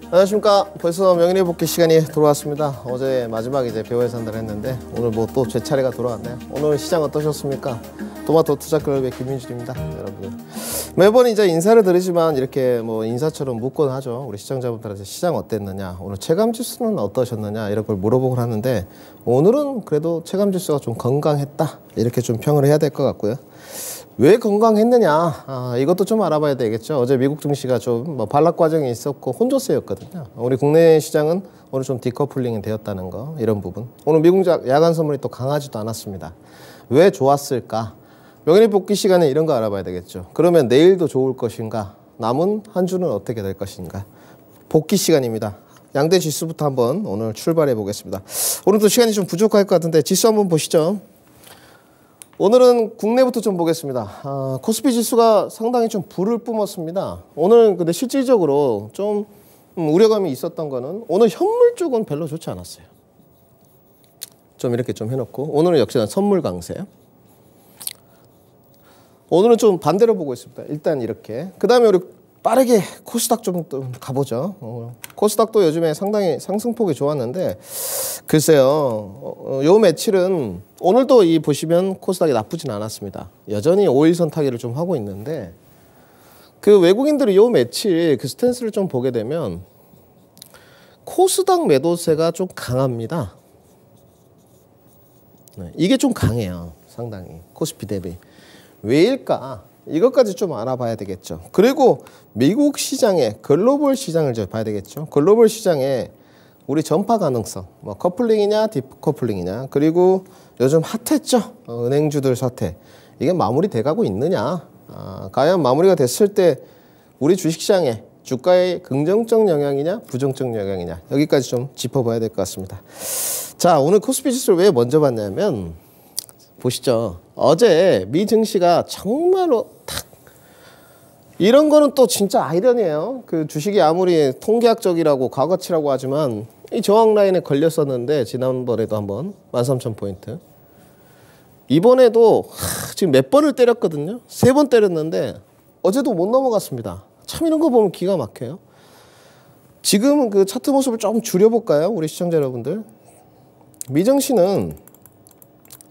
안녕하십니까. 벌써 명인의 복귀 시간이 돌아왔습니다. 어제 마지막 이제 배워야 산다를 했는데 오늘 뭐 또 제 차례가 돌아왔네요. 오늘 시장 어떠셨습니까? 토마토 투자클럽의 김민준입니다. 여러분 매번 이제 인사를 드리지만 이렇게 뭐 인사처럼 묻곤 하죠. 우리 시청자분들한테 시장 어땠느냐, 오늘 체감지수는 어떠셨느냐 이런 걸 물어보곤 하는데 오늘은 그래도 체감지수가 좀 건강했다 이렇게 좀 평을 해야 될 것 같고요. 왜 건강했느냐, 이것도 좀 알아봐야 되겠죠. 어제 미국 증시가 좀 뭐 반락 과정이 있었고 혼조세였거든요. 우리 국내 시장은 오늘 좀 디커플링이 되었다는 거, 이런 부분. 오늘 미국 야간 선물이 또 강하지도 않았습니다. 왜 좋았을까? 명인의 복귀 시간에 이런 거 알아봐야 되겠죠. 그러면 내일도 좋을 것인가? 남은 한 주는 어떻게 될 것인가? 복귀 시간입니다. 양대 지수부터 한번 오늘 출발해 보겠습니다. 오늘도 시간이 좀 부족할 것 같은데 지수 한번 보시죠. 오늘은 국내부터 좀 보겠습니다. 코스피 지수가 상당히 좀 불을 뿜었습니다. 오늘 근데 실질적으로 좀 우려감이 있었던 거는 오늘 현물 쪽은 별로 좋지 않았어요. 좀 이렇게 좀 해놓고 오늘은 역시나 선물 강세. 오늘은 좀 반대로 보고 있습니다. 일단 이렇게. 그 다음에 우리 빠르게 코스닥 좀 가보죠. 코스닥도 요즘에 상당히 상승폭이 좋았는데 글쎄요. 요 며칠은 오늘도 이 보시면 코스닥이 나쁘진 않았습니다. 여전히 5일선 타기를 좀 하고 있는데 그 외국인들이 요 며칠 그 스탠스를 좀 보게 되면 코스닥 매도세가 좀 강합니다. 네, 이게 좀 강해요. 상당히 코스피 대비. 왜일까? 이것까지 좀 알아봐야 되겠죠. 그리고 미국 시장의 글로벌 시장을 좀 봐야 되겠죠. 글로벌 시장에 우리 전파 가능성, 뭐 커플링이냐 디커플링이냐, 그리고 요즘 핫했죠. 은행주들 사태. 이게 마무리돼 가고 있느냐. 과연 마무리가 됐을 때 우리 주식시장에 주가의 긍정적 영향이냐 부정적 영향이냐, 여기까지 좀 짚어봐야 될 것 같습니다. 자, 오늘 코스피 지수를 왜 먼저 봤냐면 보시죠. 어제 미 증시가 정말로 탁, 이런 거는 또 진짜 아이러니예요. 그 주식이 아무리 통계학적이라고 과거치라고 하지만 이 저항 라인에 걸렸었는데 지난번에도 한번 13,000포인트. 이번에도 지금 몇 번을 때렸거든요. 3번 때렸는데 어제도 못 넘어갔습니다. 참 이런 거 보면 기가 막혀요. 지금 그 차트 모습을 좀 줄여볼까요? 우리 시청자 여러분들. 미증시는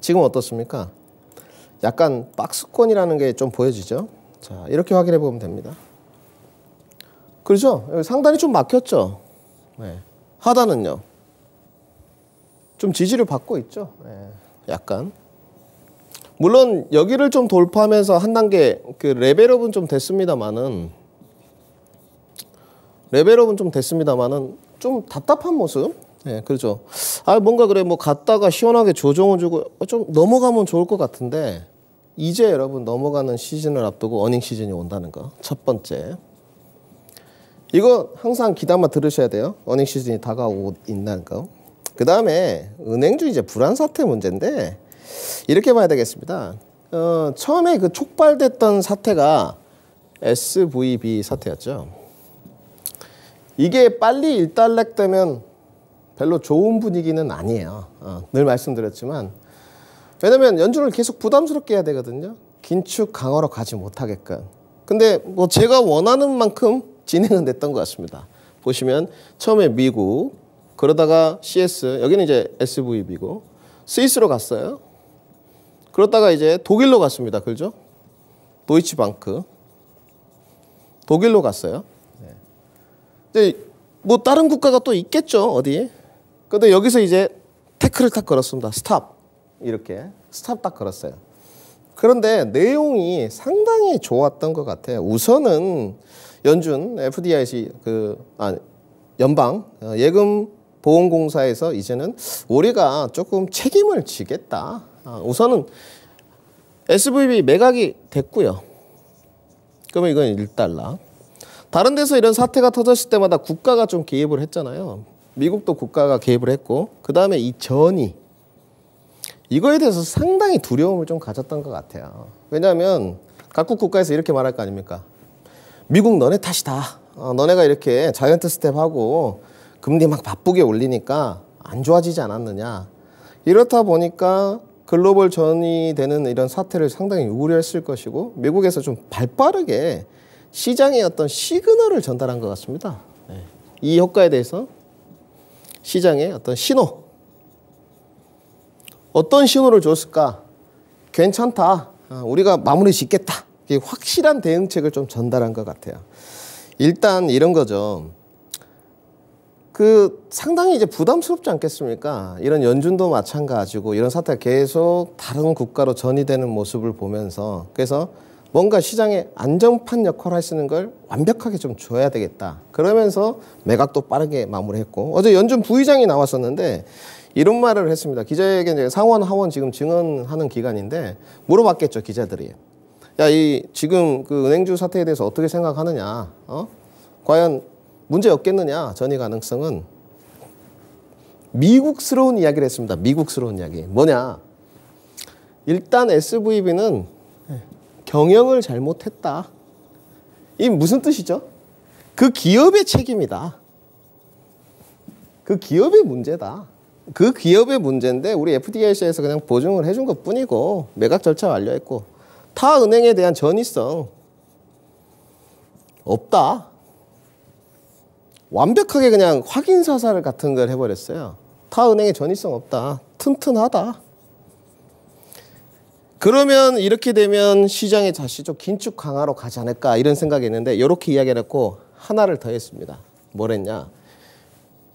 지금 어떻습니까? 약간 박스권이라는 게 좀 보여지죠? 자, 이렇게 확인해 보면 됩니다. 그렇죠? 상단이 좀 막혔죠? 네. 하단은요? 좀 지지를 받고 있죠? 네. 약간. 물론 여기를 좀 돌파하면서 한 단계 그 레벨업은 좀 됐습니다만은 좀 답답한 모습? 네, 그렇죠. 뭔가 그래, 뭐 갔다가 시원하게 조정을 주고 좀 넘어가면 좋을 것 같은데 이제 여러분 넘어가는 시즌을 앞두고 어닝 시즌이 온다는 거. 첫 번째. 이거 항상 귀담아 들으셔야 돼요. 어닝 시즌이 다가오고 있다는 거. 그 다음에 은행주 이제 불안 사태 문제인데 이렇게 봐야 되겠습니다. 처음에 그 촉발됐던 사태가 SVB 사태였죠. 이게 빨리 일단락되면 별로 좋은 분위기는 아니에요. 늘 말씀드렸지만, 왜냐면 연준을 계속 부담스럽게 해야 되거든요. 긴축 강화로 가지 못하게끔. 근데 뭐 제가 원하는 만큼 진행은 됐던 것 같습니다. 보시면 처음에 미국, 그러다가 CS, 여기는 이제 SVB고 스위스로 갔어요. 그러다가 이제 독일로 갔습니다. 그렇죠? 도이치방크. 독일로 갔어요. 근데 뭐 다른 국가가 또 있겠죠, 어디? 근데 여기서 이제 태클을 딱 걸었습니다. 스탑. 이렇게 스탑 딱 걸었어요. 그런데 내용이 상당히 좋았던 것 같아요. 우선은 연준 FDIC 연방 예금 보험공사에서 이제는 우리가 조금 책임을 지겠다. 우선은 SVB 매각이 됐고요. 그러면 이건 1달러. 다른 데서 이런 사태가 터졌을 때마다 국가가 좀 개입을 했잖아요. 미국도 국가가 개입을 했고, 그 다음에 이 전이 이거에 대해서 상당히 두려움을 좀 가졌던 것 같아요. 왜냐하면 각국 국가에서 이렇게 말할 거 아닙니까? 미국 너네 탓이다. 너네가 이렇게 자이언트 스텝하고 금리 막 바쁘게 올리니까 안 좋아지지 않았느냐. 이렇다 보니까 글로벌 전이 되는 이런 사태를 상당히 우려했을 것이고, 미국에서 좀 발빠르게 시장의 어떤 시그널을 전달한 것 같습니다. 네. 이 효과에 대해서 시장에 어떤 신호, 어떤 신호를 줬을까? 괜찮다. 우리가 마무리 짓겠다. 확실한 대응책을 좀 전달한 것 같아요. 일단 이런 거죠. 상당히 이제 부담스럽지 않겠습니까? 이런 연준도 마찬가지고 이런 사태가 계속 다른 국가로 전이되는 모습을 보면서 그래서 뭔가 시장에 안정판 역할을 할 수 있는 걸 완벽하게 좀 줘야 되겠다. 그러면서 매각도 빠르게 마무리했고 어제 연준 부의장이 나왔었는데 이런 말을 했습니다. 기자에게 이제 상원, 하원 지금 증언하는 기간인데 물어봤겠죠, 기자들이. 야, 지금 은행주 사태에 대해서 어떻게 생각하느냐? 과연 문제 없겠느냐? 전이 가능성은 미국스러운 이야기를 했습니다. 미국스러운 이야기. 뭐냐? 일단 SVB는 경영을 잘못했다. 이 무슨 뜻이죠? 그 기업의 책임이다. 그 기업의 문제다. 그 기업의 문제인데 우리 FDIC에서 그냥 보증을 해준 것 뿐이고 매각 절차 완료했고 타 은행에 대한 전이성 없다. 완벽하게 그냥 확인 사살 같은 걸 해버렸어요. 타 은행에 전이성 없다. 튼튼하다. 그러면 이렇게 되면 시장에 다시 좀 긴축 강화로 가지 않을까 이런 생각이 있는데 이렇게 이야기를 했고 하나를 더 했습니다. 뭐랬냐.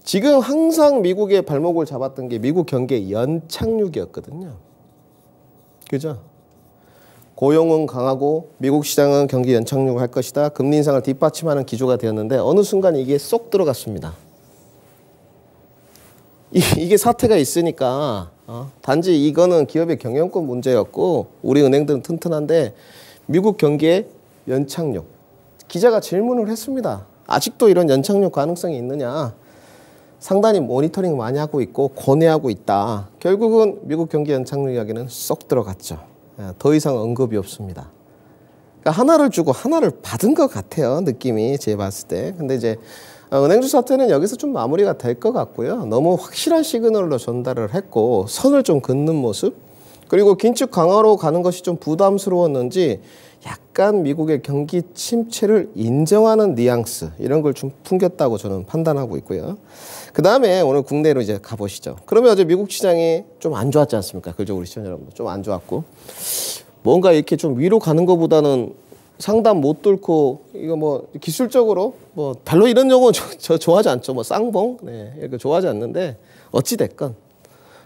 지금 항상 미국의 발목을 잡았던 게 미국 경기의 연착륙이었거든요. 그죠? 고용은 강하고 미국 시장은 경기 연착륙을 할 것이다. 금리 인상을 뒷받침하는 기조가 되었는데 어느 순간 이게 쏙 들어갔습니다. 이게 사태가 있으니까 단지 이거는 기업의 경영권 문제였고 우리 은행들은 튼튼한데 미국 경기의 연착륙. 기자가 질문을 했습니다. 아직도 이런 연착륙 가능성이 있느냐. 상당히 모니터링 많이 하고 있고 고뇌하고 있다. 결국은 미국 경기 연착륙 이야기는 쏙 들어갔죠. 더 이상 언급이 없습니다. 그러니까 하나를 주고 하나를 받은 것 같아요. 느낌이 제가 봤을 때. 근데 이제 은행주 사태는 여기서 좀 마무리가 될 것 같고요. 너무 확실한 시그널로 전달을 했고 선을 좀 긋는 모습 그리고 긴축 강화로 가는 것이 좀 부담스러웠는지 약간 미국의 경기 침체를 인정하는 뉘앙스 이런 걸 좀 풍겼다고 저는 판단하고 있고요. 그 다음에 오늘 국내로 이제 가보시죠. 그러면 어제 미국 시장이 좀 안 좋았지 않습니까? 그죠, 우리 시청자 여러분 좀 안 좋았고 뭔가 이렇게 좀 위로 가는 것보다는 상단 못 뚫고 이거 뭐 기술적으로 뭐 별로 이런 용어 저 좋아하지 않죠. 뭐 쌍봉 이렇게 좋아하지 않는데 어찌 됐건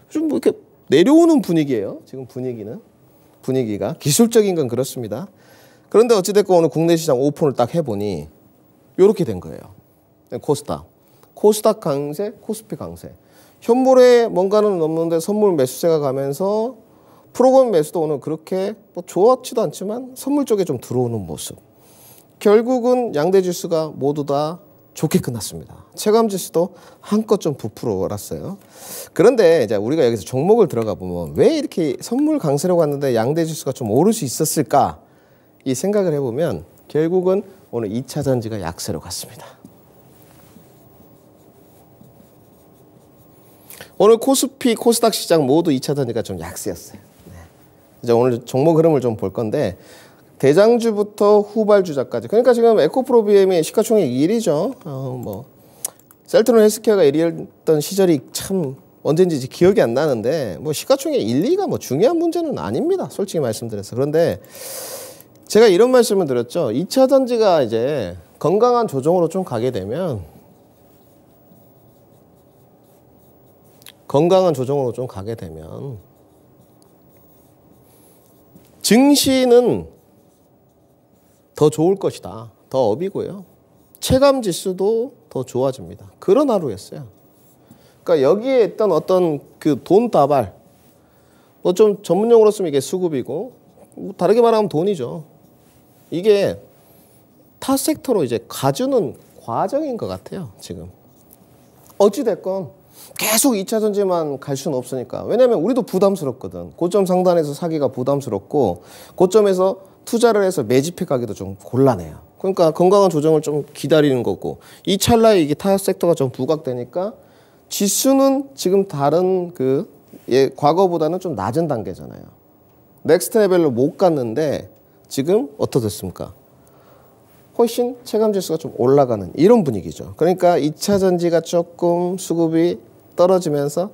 좀 뭐 이렇게 내려오는 분위기예요. 지금 분위기가 기술적인 건 그렇습니다. 그런데 어찌 됐건 오늘 국내 시장 오픈을 딱 해보니 이렇게 된 거예요. 코스닥 강세, 코스피 강세. 현물에 뭔가는 없는데 선물 매수세가 가면서 프로그램 매수도 오늘 그렇게 뭐 좋았지도 않지만 선물 쪽에 좀 들어오는 모습. 결국은 양대 지수가 모두 다 좋게 끝났습니다. 체감 지수도 한껏 좀 부풀어 올랐어요. 그런데 이제 우리가 여기서 종목을 들어가 보면 왜 이렇게 선물 강세로 갔는데 양대 지수가 좀 오를 수 있었을까? 이 생각을 해보면 결국은 오늘 2차 전지가 약세로 갔습니다. 오늘 코스피, 코스닥 시장 모두 2차 전지가 좀 약세였어요. 이제 오늘 종목 흐름을 좀 볼 건데 대장주부터 후발주자까지 그러니까 지금 에코프로비엠이 시가총액 1위죠. 뭐 셀트론 헬스케어가 1위였던 시절이 참 언젠지 기억이 안 나는데 뭐 시가총액 1, 2가 뭐 중요한 문제는 아닙니다. 솔직히 말씀드려서. 그런데 제가 이런 말씀을 드렸죠. 2차 전지가 이제 건강한 조정으로 좀 가게 되면 증시는 더 좋을 것이다. 더 업이고요. 체감 지수도 더 좋아집니다. 그런 하루였어요. 그러니까 여기에 있던 어떤 그 돈 다발, 뭐 좀 전문용어로 쓰면 이게 수급이고, 뭐 다르게 말하면 돈이죠. 이게 타 섹터로 이제 가주는 과정인 것 같아요. 지금 어찌됐건 계속 2차 전지만 갈 수는 없으니까. 왜냐하면 우리도 부담스럽거든. 고점 상단에서 사기가 부담스럽고 고점에서 투자를 해서 매집해 가기도 좀 곤란해요. 그러니까 건강한 조정을 좀 기다리는 거고 이 찰나에 이게 타 섹터가 좀 부각되니까 지수는 지금 다른 과거보다는 좀 낮은 단계잖아요. 넥스트 레벨로 못 갔는데 지금 어떻습니까? 훨씬 체감지수가 좀 올라가는 이런 분위기죠. 그러니까 2차 전지가 조금 수급이 떨어지면서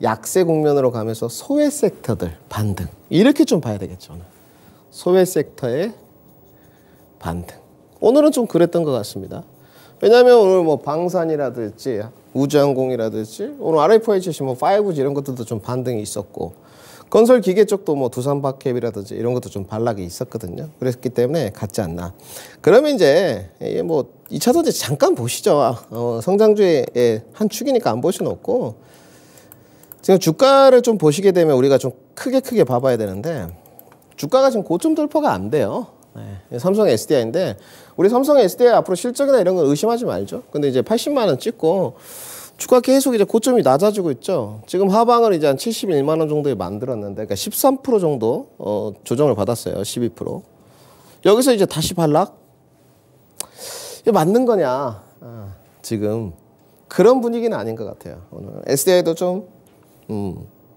약세 국면으로 가면서 소외 섹터들 반등 이렇게 좀 봐야 되겠죠. 오늘. 소외 섹터의 반등. 오늘은 좀 그랬던 것 같습니다. 왜냐하면 오늘 뭐 방산이라든지 우주항공이라든지 오늘 RFICC 뭐 5G 이런 것들도 좀 반등이 있었고 건설 기계 쪽도 뭐 두산박햅이라든지 이런 것도 좀 반락이 있었거든요. 그랬기 때문에 같지 않나. 그러면 이제 뭐 2차 전지 잠깐 보시죠. 성장주의 한 축이니까 안 볼 수는 없고 지금 주가를 좀 보시게 되면 우리가 좀 크게 봐봐야 되는데 주가가 지금 고점 돌파가 안 돼요. 네. 삼성 SDI인데 우리 삼성 SDI 앞으로 실적이나 이런 거 의심하지 말죠. 근데 이제 80만 원 찍고 주가 계속 이제 고점이 낮아지고 있죠. 지금 하방을 이제 한 71만 원 정도에 만들었는데, 그러니까 13% 정도 조정을 받았어요. 12%. 여기서 이제 다시 반락? 이게 맞는 거냐? 지금 그런 분위기는 아닌 것 같아요. 오늘 SDI도 좀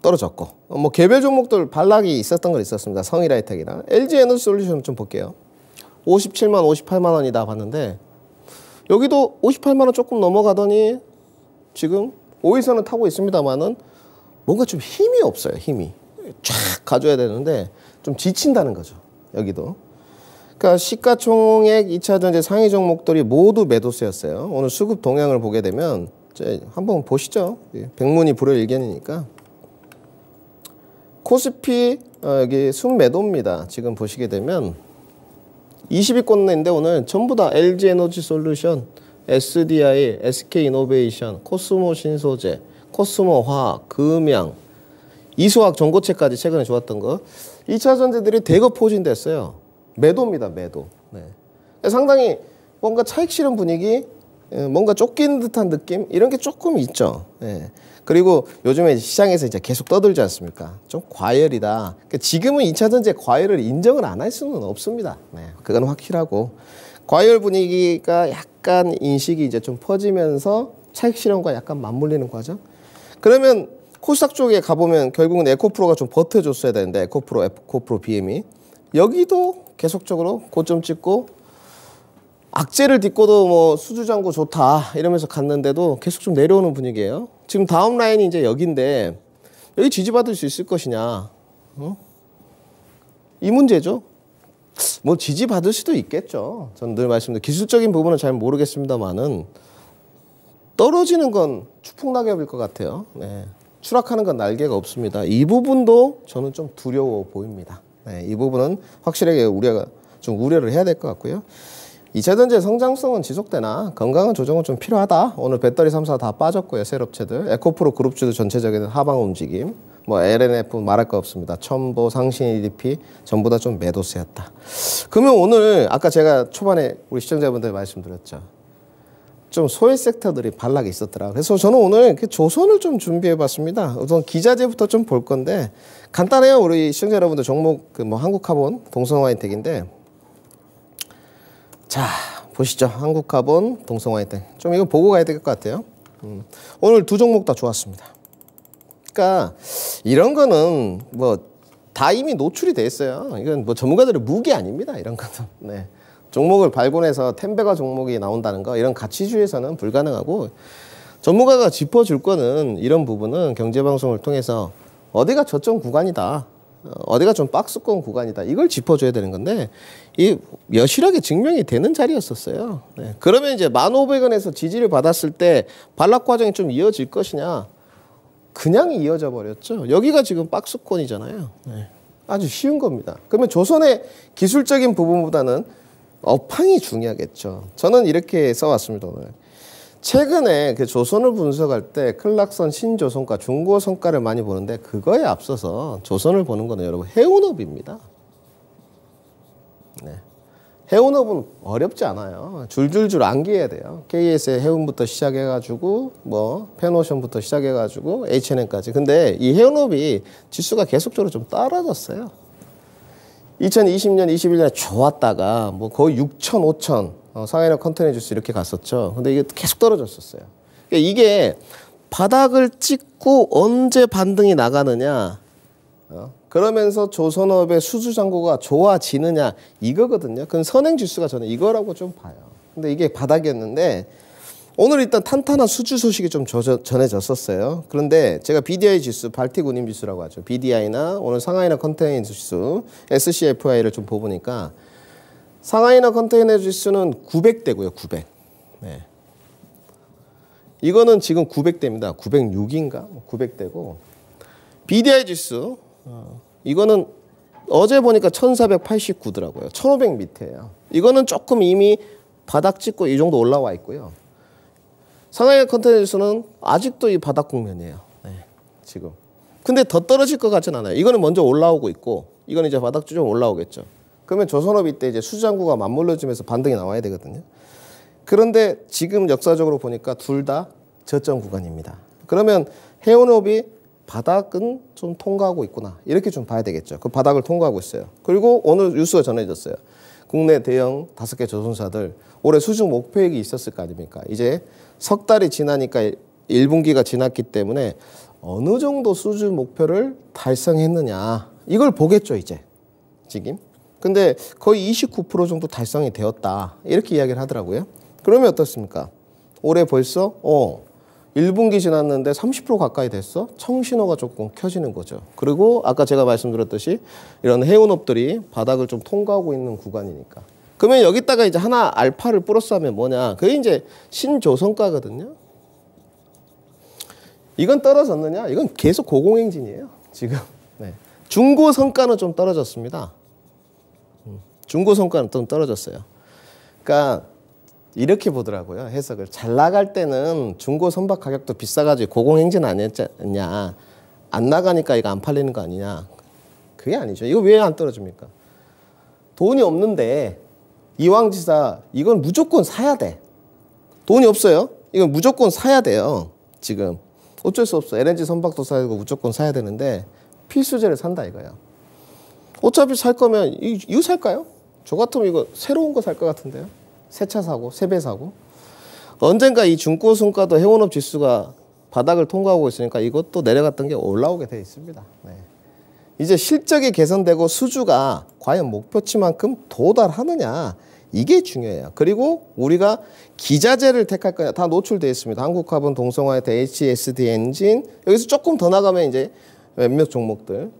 떨어졌고, 뭐 개별 종목들 반락이 있었던 건 있었습니다. 성일하이텍이나 LG 에너지 솔루션 좀 볼게요. 57만, 58만 원이다 봤는데 여기도 58만 원 조금 넘어가더니. 지금 5일선은 타고 있습니다만은 뭔가 좀 힘이 없어요. 힘이 쫙 가져야 되는데 좀 지친다는 거죠. 여기도. 그러니까 시가총액 2차 전지 상위 종목들이 모두 매도세였어요. 오늘 수급 동향을 보게 되면 이제 한번 보시죠. 백문이 불여일견이니까. 코스피 여기 순매도입니다. 지금 보시게 되면 20위권 내인데 오늘 전부 다 LG 에너지 솔루션, SDI, SK이노베이션, 코스모 신소재, 코스모 화학, 금양, 이수학 전고체까지 최근에 좋았던 거 2차 전지들이 대거 포진됐어요. 매도입니다. 매도. 네. 상당히 뭔가 차익 실현 분위기, 뭔가 쫓기는 듯한 느낌 이런 게 조금 있죠. 네. 그리고 요즘에 시장에서 이제 계속 떠들지 않습니까? 좀 과열이다. 그러니까 지금은 2차 전지의 과열을 인정을 안 할 수는 없습니다. 네. 그건 확실하고 과열 분위기가 약간 인식이 이제 좀 퍼지면서 차익 실현과 약간 맞물리는 과정. 그러면 코스닥 쪽에 가보면 결국은 에코프로가 좀 버텨줬어야 되는데 에코프로 BM이 여기도 계속적으로 고점 찍고 악재를 딛고도 뭐 수주장고 좋다 이러면서 갔는데도 계속 좀 내려오는 분위기예요. 지금 다음 라인이 이제 여기인데 여기 지지받을 수 있을 것이냐? 이 문제죠. 뭐 지지받을 수도 있겠죠. 저는 늘 말씀드린 기술적인 부분은 잘 모르겠습니다만은 떨어지는 건 추풍 낙엽일 것 같아요. 네. 추락하는 건 날개가 없습니다. 이 부분도 저는 좀 두려워 보입니다. 네. 이 부분은 확실하게 우리가 좀 우려를 해야 될 것 같고요. 2차 전지의 성장성은 지속되나 건강한 조정은 좀 필요하다. 오늘 배터리 3사 다 빠졌고요. 셀업체들. 에코프로 그룹주도 전체적인 하방 움직임. 뭐 LNF 말할 거 없습니다. 첨보, 상신 EDP 전부 다 좀 매도세였다. 그러면 오늘 아까 제가 초반에 우리 시청자분들 말씀드렸죠. 좀 소외 섹터들이 반락이 있었더라. 그래서 저는 오늘 조선을 좀 준비해봤습니다. 우선 기자재부터 좀 볼 건데 간단해요. 우리 시청자 여러분들 종목 뭐 한국카본, 동성화이텍인데 자 보시죠. 한국카본, 동성화이텍 좀 이거 보고 가야 될 것 같아요. 오늘 두 종목 다 좋았습니다. 그러니까 이런 거는 뭐 다 이미 노출이 돼 있어요. 이건 뭐 전문가들의 무기 아닙니다. 이런 거는. 네. 종목을 발굴해서 텐베가 종목이 나온다는 거 이런 가치주에서는 불가능하고 전문가가 짚어줄 거는 이런 부분은 경제방송을 통해서 어디가 저점 구간이다. 어디가 좀 박스권 구간이다. 이걸 짚어줘야 되는 건데 이 여실하게 증명이 되는 자리였었어요. 네. 그러면 이제 1,500원에서 지지를 받았을 때 반락 과정이 좀 이어질 것이냐. 그냥 이어져 버렸죠. 여기가 지금 박스권이잖아요. 네. 아주 쉬운 겁니다. 그러면 조선의 기술적인 부분보다는 업황이 중요하겠죠. 저는 이렇게 써왔습니다. 오늘. 최근에 그 조선을 분석할 때 클락선 신조선가 중고 성과를 많이 보는데 그거에 앞서서 조선을 보는 거는 여러분 해운업입니다. 네. 해운업은 어렵지 않아요. 줄줄줄 암기해야 돼요. KS의 해운부터 시작해가지고 뭐 펜오션부터 시작해가지고 H&M까지. 근데 이 해운업이 지수가 계속적으로 좀 떨어졌어요. 2020년, 21년에 좋았다가 뭐 거의 6천, 5천 상하이나 컨테이너 주스 이렇게 갔었죠. 근데 이게 계속 떨어졌었어요. 그러니까 이게 바닥을 찍고 언제 반등이 나가느냐 그러면서 조선업의 수주 잔고가 좋아지느냐 이거거든요. 그건 선행지수가 저는 이거라고 좀 봐요. 근데 이게 바닥이었는데 오늘 일단 탄탄한 수주 소식이 좀 전해졌었어요. 그런데 제가 BDI 지수, 발틱 운임 지수라고 하죠. BDI나 오늘 상하이나 컨테이너 지수, SCFI를 좀 보니까 상하이나 컨테이너 지수는 900대고요. 900. 네. 이거는 지금 900대입니다. 906인가? 900대고 BDI 지수 이거는 어제 보니까 1489더라고요. 1500 밑에예요. 이거는 조금 이미 바닥 찍고 이 정도 올라와 있고요. 상하이 컨테이너 지수는 아직도 이 바닥 국면이에요. 네, 지금. 근데 더 떨어질 것 같진 않아요. 이거는 먼저 올라오고 있고 이건 이제 바닥 좀 올라오겠죠. 그러면 조선업이 때 이제 수장구가 맞물려지면서 반등이 나와야 되거든요. 그런데 지금 역사적으로 보니까 둘 다 저점 구간입니다. 그러면 해운업이 바닥은 좀 통과하고 있구나. 이렇게 좀 봐야 되겠죠. 그 바닥을 통과하고 있어요. 그리고 오늘 뉴스가 전해졌어요. 국내 대형 5개 조선사들 올해 수주 목표액이 있었을 거 아닙니까? 이제 석 달이 지나니까 1분기가 지났기 때문에 어느 정도 수주 목표를 달성했느냐. 이걸 보겠죠, 이제. 지금. 근데 거의 29% 정도 달성이 되었다. 이렇게 이야기를 하더라고요. 그러면 어떻습니까? 올해 벌써 1분기 지났는데 30% 가까이 됐어? 청신호가 조금 켜지는 거죠. 그리고 아까 제가 말씀드렸듯이 이런 해운업들이 바닥을 좀 통과하고 있는 구간이니까. 그러면 여기다가 이제 하나 알파를 플러스하면 뭐냐? 그게 이제 신조선가거든요. 이건 떨어졌느냐? 이건 계속 고공행진이에요. 지금. 네. 중고성가는 좀 떨어졌습니다. 중고성가는 좀 떨어졌어요. 그러니까 이렇게 보더라고요. 해석을. 잘 나갈 때는 중고 선박 가격도 비싸가지고 고공행진 아니었냐. 안 나가니까 이거 안 팔리는 거 아니냐. 그게 아니죠. 이거 왜 안 떨어집니까? 돈이 없는데 이왕지사 이건 무조건 사야 돼. 돈이 없어요. 이건 무조건 사야 돼요. 지금. 어쩔 수 없어. LNG 선박도 사야 되고 무조건 사야 되는데 필수제를 산다 이거예요. 어차피 살 거면 이거 살까요? 저 같으면 이거 새로운 거 살 것 같은데요. 새 차 사고 새 배 사고 언젠가 이 중고순가도 해운업 지수가 바닥을 통과하고 있으니까 이것도 내려갔던 게 올라오게 돼 있습니다. 네. 이제 실적이 개선되고 수주가 과연 목표치만큼 도달하느냐 이게 중요해요. 그리고 우리가 기자재를 택할 거냐 다 노출되어 있습니다. 한국화분, 동성화이트, HSD 엔진 여기서 조금 더 나가면 이제 몇몇 종목들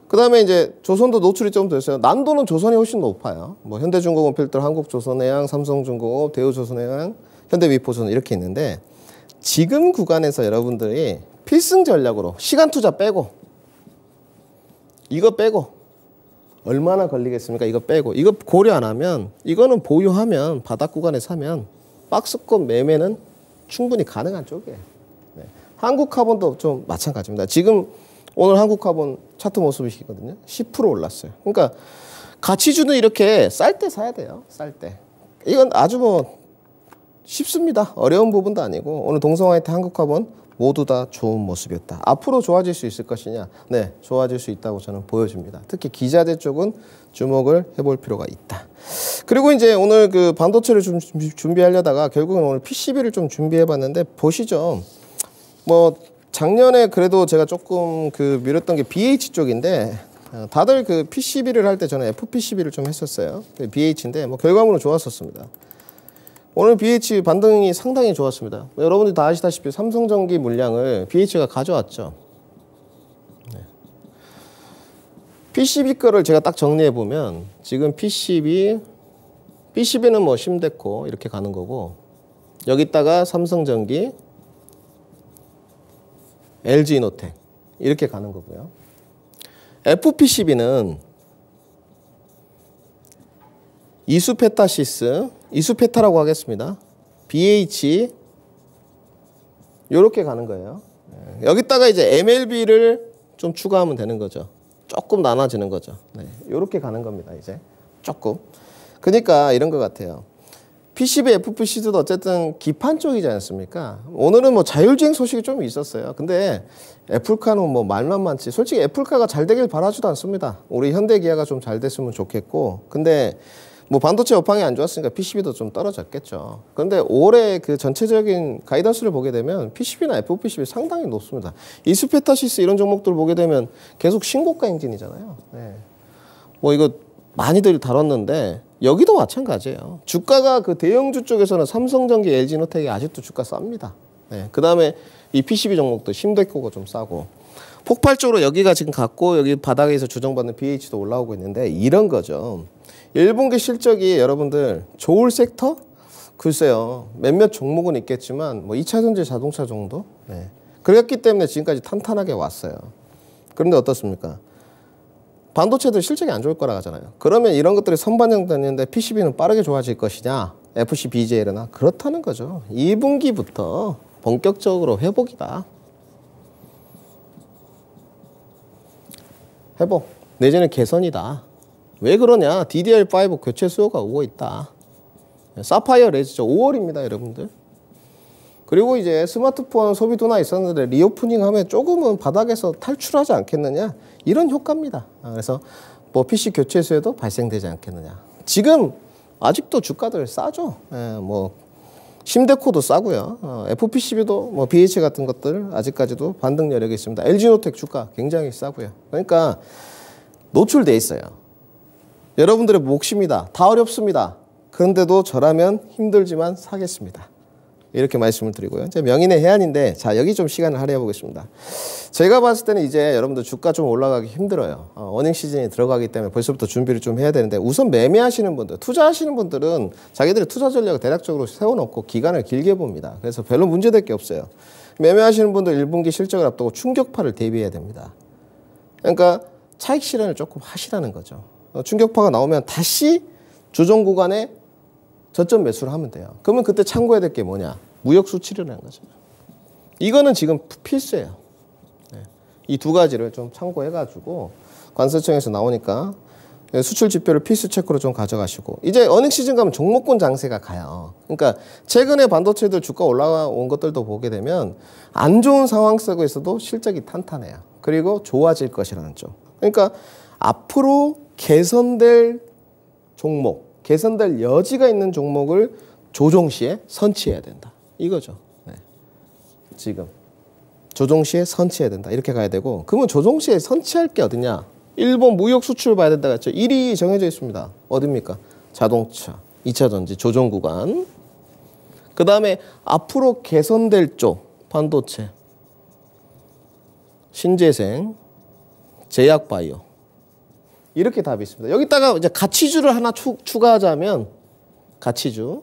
그 다음에 이제 조선도 노출이 좀 됐어요. 난도는 조선이 훨씬 높아요. 뭐 현대중공업 필터, 한국조선해양, 삼성중공업, 대우조선해양, 현대미포조선 이렇게 있는데 지금 구간에서 여러분들이 필승 전략으로 시간 투자 빼고 이거 빼고 얼마나 걸리겠습니까? 이거 빼고 이거 고려 안 하면 이거는 보유하면 바닥 구간에 사면 박스권 매매는 충분히 가능한 쪽이에요. 네. 한국카본도 좀 마찬가지입니다. 지금 오늘 한국카본 차트 모습이시거든요. 10% 올랐어요. 그러니까 가치주는 이렇게 쌀 때 사야 돼요. 쌀 때. 이건 아주 뭐 쉽습니다. 어려운 부분도 아니고 오늘 동성화이트 한국카본 모두 다 좋은 모습이었다. 앞으로 좋아질 수 있을 것이냐? 네, 좋아질 수 있다고 저는 보여집니다. 특히 기자재 쪽은 주목을 해볼 필요가 있다. 그리고 이제 오늘 그 반도체를 좀 준비하려다가 결국은 오늘 PCB를 좀 준비해봤는데 보시죠. 뭐 작년에 그래도 제가 조금 그 미뤘던 게 BH 쪽인데 다들 그 PCB를 할 때 저는 FPCB를 좀 했었어요. BH인데 뭐 결과물은 좋았었습니다. 오늘 BH 반등이 상당히 좋았습니다. 여러분들이 다 아시다시피 삼성전기 물량을 BH가 가져왔죠. 네. PCB 거를 제가 딱 정리해 보면 지금 PCB는 뭐 심데코 이렇게 가는 거고 여기다가 삼성전기 LG이노텍 이렇게 가는 거고요. FPCB는 이수페타시스, 이수페타라고 하겠습니다. BH 이렇게 가는 거예요. 여기다가 이제 MLB를 좀 추가하면 되는 거죠. 조금 나눠지는 거죠. 네, 이렇게 가는 겁니다. 이제 조금. 그러니까 이런 것 같아요. PCB, FPC도 어쨌든 기판 쪽이지 않습니까? 오늘은 뭐 자율주행 소식이 좀 있었어요. 근데 애플카는 뭐 말만 많지. 솔직히 애플카가 잘 되길 바라지도 않습니다. 우리 현대기아가 좀 잘 됐으면 좋겠고. 근데 뭐 반도체 업황이 안 좋았으니까 PCB도 좀 떨어졌겠죠. 그런데 올해 그 전체적인 가이던스를 보게 되면 PCB나 FPCB 상당히 높습니다. 이스페타시스 이런 종목들 보게 되면 계속 신고가 행진이잖아요. 네. 뭐 이거 많이들 다뤘는데 여기도 마찬가지예요. 주가가 그 대형주 쪽에서는 삼성전기, LG노텍이 아직도 주가 쌉니다. 네. 그 다음에 이 PCB 종목도 힘들거가 좀 싸고 폭발적으로 여기가 지금 갔고 여기 바닥에서 조정받는 BH도 올라오고 있는데 이런 거죠. 1분기 실적이 여러분들 좋을 섹터? 글쎄요. 몇몇 종목은 있겠지만 뭐 2차전지 자동차 정도? 네. 그랬기 때문에 지금까지 탄탄하게 왔어요. 그런데 어떻습니까? 반도체들 실적이 안 좋을 거라 하잖아요. 그러면 이런 것들이 선반영됐는데 PCB는 빠르게 좋아질 것이냐? FC, BJL이나 그렇다는 거죠. 2분기부터 본격적으로 회복이다. 회복. 내지는 개선이다. 왜 그러냐? DDR5 교체 수요가 오고 있다. 사파이어 레지죠. 5월입니다, 여러분들. 그리고 이제 스마트폰 소비 둔화 있었는데 리오프닝 하면 조금은 바닥에서 탈출하지 않겠느냐? 이런 효과입니다. 그래서 뭐 PC 교체 수요도 발생되지 않겠느냐. 지금 아직도 주가들 싸죠. 뭐 심데코도 싸고요. FPCB도 뭐 BH 같은 것들 아직까지도 반등 여력이 있습니다. LG노텍 주가 굉장히 싸고요. 그러니까 노출돼 있어요. 여러분들의 몫입니다. 다 어렵습니다. 그런데도 저라면 힘들지만 사겠습니다. 이렇게 말씀을 드리고요. 이제 명인의 해안인데 자 여기 좀 시간을 할애해 보겠습니다. 제가 봤을 때는 이제 여러분들 주가 좀 올라가기 힘들어요. 어닝 시즌이 들어가기 때문에 벌써부터 준비를 좀 해야 되는데 우선 매매하시는 분들, 투자하시는 분들은 자기들의 투자 전략을 대략적으로 세워놓고 기간을 길게 봅니다. 그래서 별로 문제될 게 없어요. 매매하시는 분들 1분기 실적을 앞두고 충격파를 대비해야 됩니다. 그러니까 차익 실현을 조금 하시라는 거죠. 충격파가 나오면 다시 조정 구간에 저점 매수를 하면 돼요. 그러면 그때 참고해야 될 게 뭐냐? 무역 수출이라는 거죠. 이거는 지금 필수예요. 네. 이 두 가지를 좀 참고해가지고 관세청에서 나오니까 수출 지표를 필수 체크로 좀 가져가시고 이제 어닝 시즌 가면 종목군 장세가 가요. 그러니까 최근에 반도체들 주가 올라온 것들도 보게 되면 안 좋은 상황 속에 있어도 실적이 탄탄해요. 그리고 좋아질 것이라는 점. 그러니까 앞으로 개선될 종목, 개선될 여지가 있는 종목을 조정 시에 선취해야 된다. 이거죠. 네. 지금 조정 시에 선취해야 된다. 이렇게 가야 되고 그러면 조정 시에 선취할 게 어디냐? 일본 무역 수출 봐야 된다고 했죠. 1위 정해져 있습니다. 어딥니까? 자동차, 2차 전지, 조정 구간. 그 다음에 앞으로 개선될 쪽 반도체, 신재생, 제약바이오. 이렇게 답이 있습니다. 여기다가 이제 가치주를 하나 추가하자면 가치주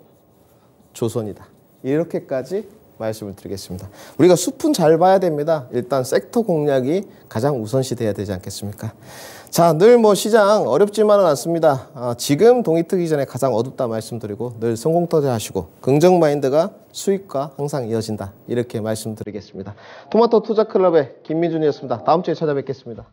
조선이다. 이렇게까지 말씀을 드리겠습니다. 우리가 숲은 잘 봐야 됩니다. 일단 섹터 공략이 가장 우선시 돼야 되지 않겠습니까? 자, 늘 뭐 시장 어렵지만은 않습니다. 지금 동이 트기 전에 가장 어둡다 말씀드리고 늘 성공터대 하시고 긍정 마인드가 수익과 항상 이어진다. 이렇게 말씀드리겠습니다. 토마토 투자클럽의 김민준이었습니다. 다음 주에 찾아뵙겠습니다.